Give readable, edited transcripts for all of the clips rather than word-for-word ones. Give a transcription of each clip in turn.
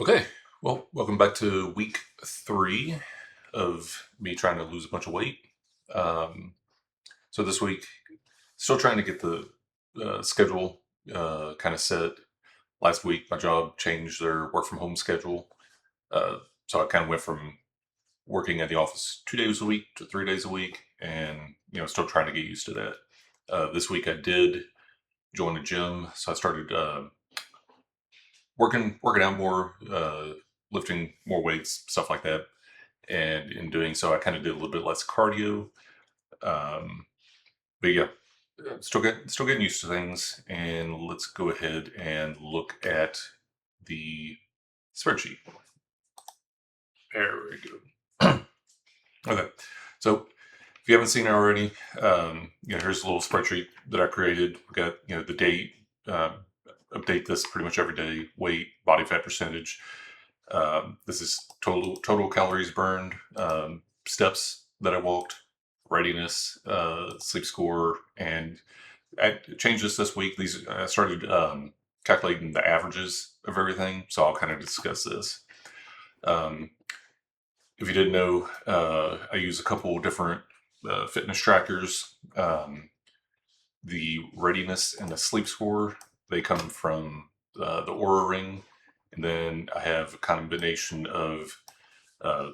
Okay, well, welcome back to week 3 of me trying to lose a bunch of weight. Um, so this week, still trying to get the schedule kind of set. Last week, my job changed their work from home schedule. Uh, so I kind of went from working at the office 2 days a week to 3 days a week, and still trying to get used to that. This week, I did join a gym, so I started working out more, lifting more weights, stuff like that. And in doing so, I kind of did a little bit less cardio. Um, but yeah, still getting used to things. And let's go ahead and look at the spreadsheet. Very good. Okay, so if you haven't seen it already, here's a little spreadsheet that I created. We got the date. Uh, Update this pretty much every day. Weight, body fat percentage. This is total calories burned, steps that I walked, readiness, sleep score, and I changed this week. These I started calculating the averages of everything, so I'll kind of discuss this. Um, if you didn't know, I use a couple different fitness trackers. The readiness and the sleep score, they come from the Aura Ring, and then I have a combination of a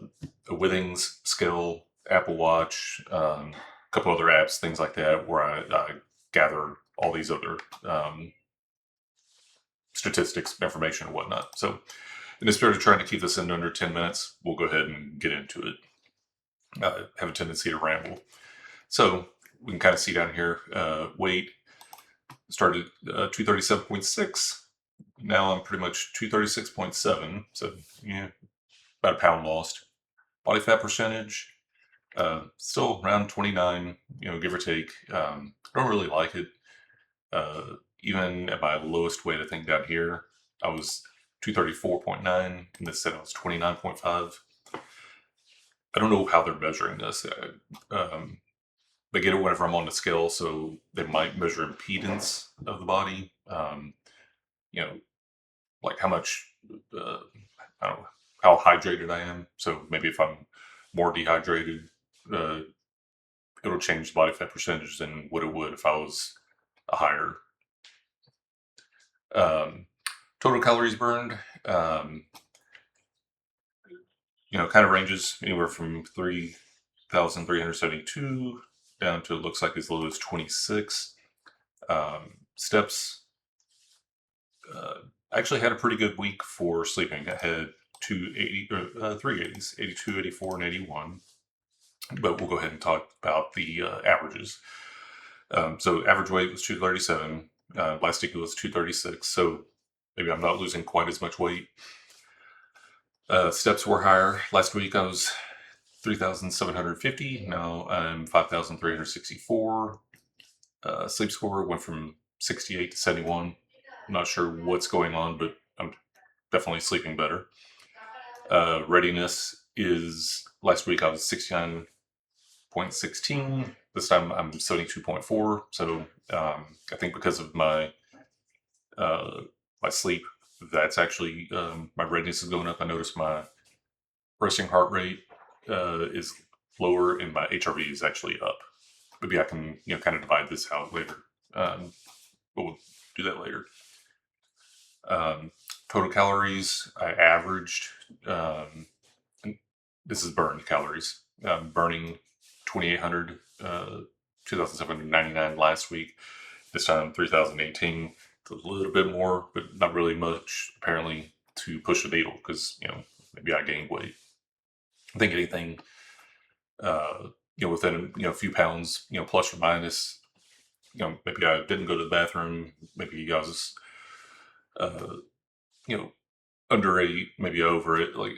Withings scale, Apple Watch, a couple other apps, things like that, where I gather all these other statistics, information, and whatnot. So, in the spirit of trying to keep this in under 10 minutes, we'll go ahead and get into it. I have a tendency to ramble. So, we can kind of see down here, weight started 237.6. Now I'm pretty much 236.7. So, yeah, about a pound lost. Body fat percentage, still around 29, give or take. I don't really like it. Even at my lowest weight, I think down here, I was 234.9, and this said I was 29.5. I don't know how they're measuring this. They get it whenever I'm on the scale, so they might measure impedance of the body. You know, like how much, I don't know, how hydrated I am. So maybe if I'm more dehydrated, uh, it'll change the body fat percentage than what it would if I was a higher. Um, Total calories burned, kind of ranges anywhere from 3,372 down to it looks like as low as 26. Steps, I actually had a pretty good week for sleeping. I had 280, three 80s, 82, 84, and 81. But we'll go ahead and talk about the averages. So average weight was 237. Last week it was 236. So maybe I'm not losing quite as much weight. Steps were higher. Last week I was 3,750. Now I'm 5,364. Sleep score went from 68 to 71. I'm not sure what's going on, but I'm definitely sleeping better. Readiness is last week I was 69.16. This time I'm 72.4. So I think because of my sleep, that's actually my readiness is going up. I noticed my resting heart rate is lower, and my HRV is actually up. Maybe I can kind of divide this out later, but we'll do that later. Total calories I averaged. This is burned calories. Burning 2,800, 2,799 last week. This time 3,018. It's a little bit more, but not really much apparently to push the needle because maybe I gained weight. I think anything within a few pounds, plus or minus. Maybe I didn't go to the bathroom. Maybe I was, uh, you know, under 8, maybe over it. Like,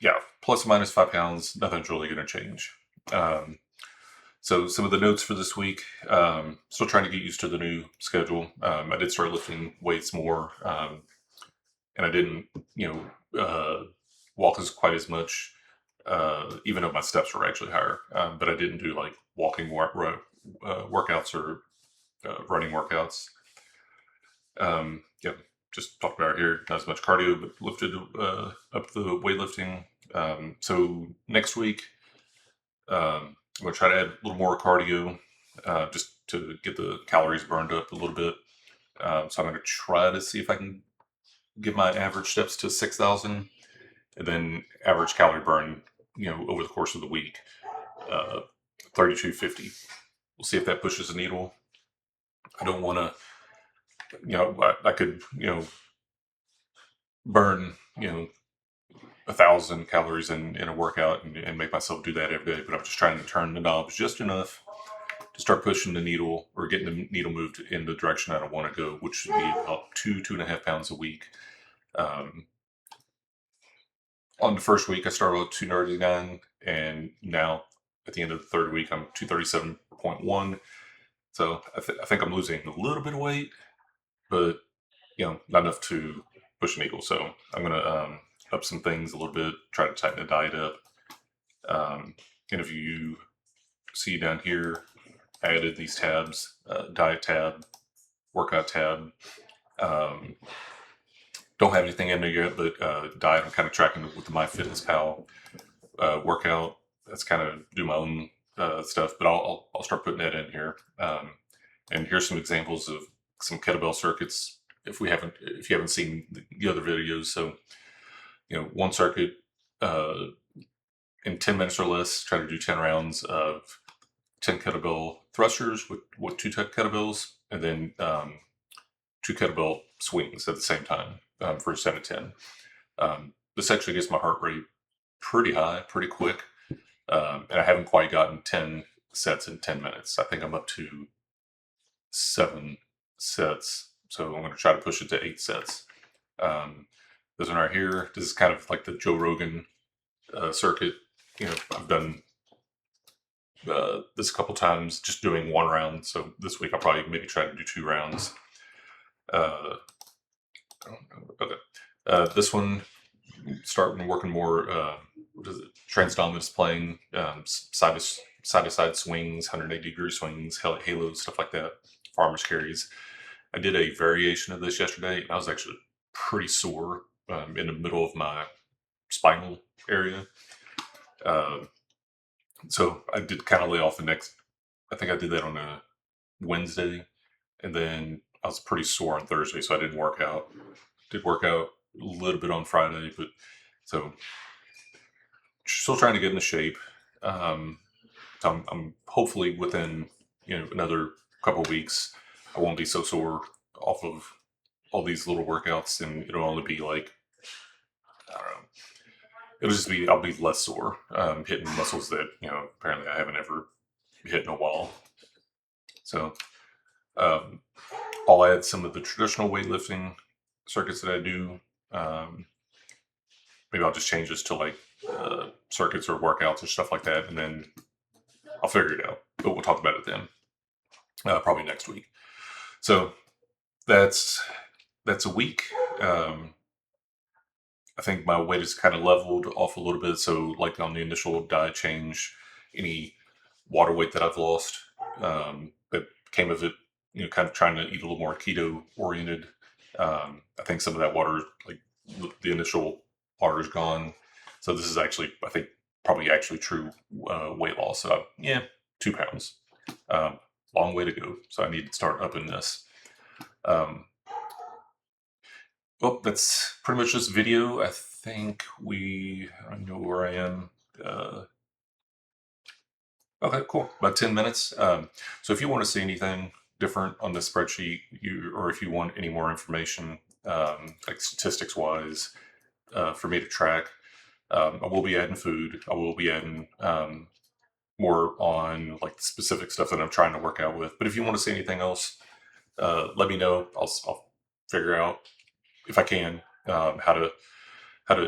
yeah, plus or minus 5 pounds, nothing's really going to change. So some of the notes for this week, still trying to get used to the new schedule. I did start lifting weights more, and I didn't, walk quite as much, even though my steps were actually higher. But I didn't do like walking workouts or running workouts. Yeah, just talked about here, not as much cardio, but lifted up the weightlifting. So next week, I'm going to try to add a little more cardio just to get the calories burned up a little bit. So I'm going to try to see if I can get my average steps to 6,000 and then average calorie burn, over the course of the week, 3,250. We'll see if that pushes the needle. I don't want to, I could, burn, 1,000 calories in a workout and make myself do that every day. But I'm just trying to turn the knobs just enough to start pushing the needle or getting the needle moved in the direction I don't want to go, which should be about 2.5 pounds a week. On the first week, I started with 239, and now at the end of the third week, I'm 237.1. So I think I'm losing a little bit of weight, but not enough to push a needle. So I'm gonna up some things a little bit, try to tighten the diet up. And if you see down here, I added these tabs: diet tab, workout tab. Don't have anything in there yet, but diet, I'm kind of tracking with the MyFitnessPal workout. That's kind of do my own stuff, but I'll start putting that in here. And here's some examples of some kettlebell circuits. If you haven't seen the other videos, so one circuit in 10 minutes or less. Try to do 10 rounds of 10 kettlebell thrusters with 2 kettlebells, and then 2 kettlebell swings at the same time for a set of 10. This actually gets my heart rate pretty high, pretty quick. And I haven't quite gotten 10 sets in 10 minutes. I think I'm up to 7 sets. So I'm going to try to push it to 8 sets. This one right here, this is kind of like the Joe Rogan circuit. I've done this a couple times, just doing 1 round. So this week I'll probably maybe try to do 2 rounds. Okay. This one, starting working more, what is it? Transdominance playing, side to side swings, 180-degree swings, halos, stuff like that, farmer's carries. I did a variation of this yesterday, and I was actually pretty sore in the middle of my spinal area. So I did kind of lay off I think I did that on a Wednesday, and then I was pretty sore on Thursday, so I didn't work out. Did work out a little bit on Friday, but so still trying to get into shape. So I'm hopefully within another couple of weeks, I won't be so sore off of all these little workouts, and it'll only be like, I don't know. It'll just be I'll be less sore hitting muscles that apparently I haven't ever hit in a while. So I'll add some of the traditional weightlifting circuits that I do. Maybe I'll just change this to like circuits or workouts or stuff like that, and then I'll figure it out. But we'll talk about it then, probably next week. So that's a week. I think my weight is kind of leveled off a little bit. So like on the initial diet change, any water weight that I've lost that came of it, kind of trying to eat a little more keto oriented. I think some of that water, like the initial water, is gone. So this is actually, I think, probably actually true weight loss. So 2 pounds. Long way to go. So I need to start upping this. Well, that's pretty much this video. I think I know where I am. Okay, cool. About 10 minutes. So if you want to see anything different on this spreadsheet, or if you want any more information, like statistics wise, for me to track, I will be adding food. I will be adding more on like the specific stuff that I'm trying to work out with. But if you want to see anything else, let me know. I'll figure out if I can how to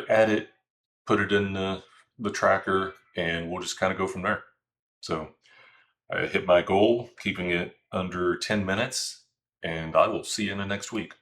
add it, put it in the tracker, and we'll just kind of go from there. So I hit my goal, keeping it under 10 minutes, and I will see you in the next week.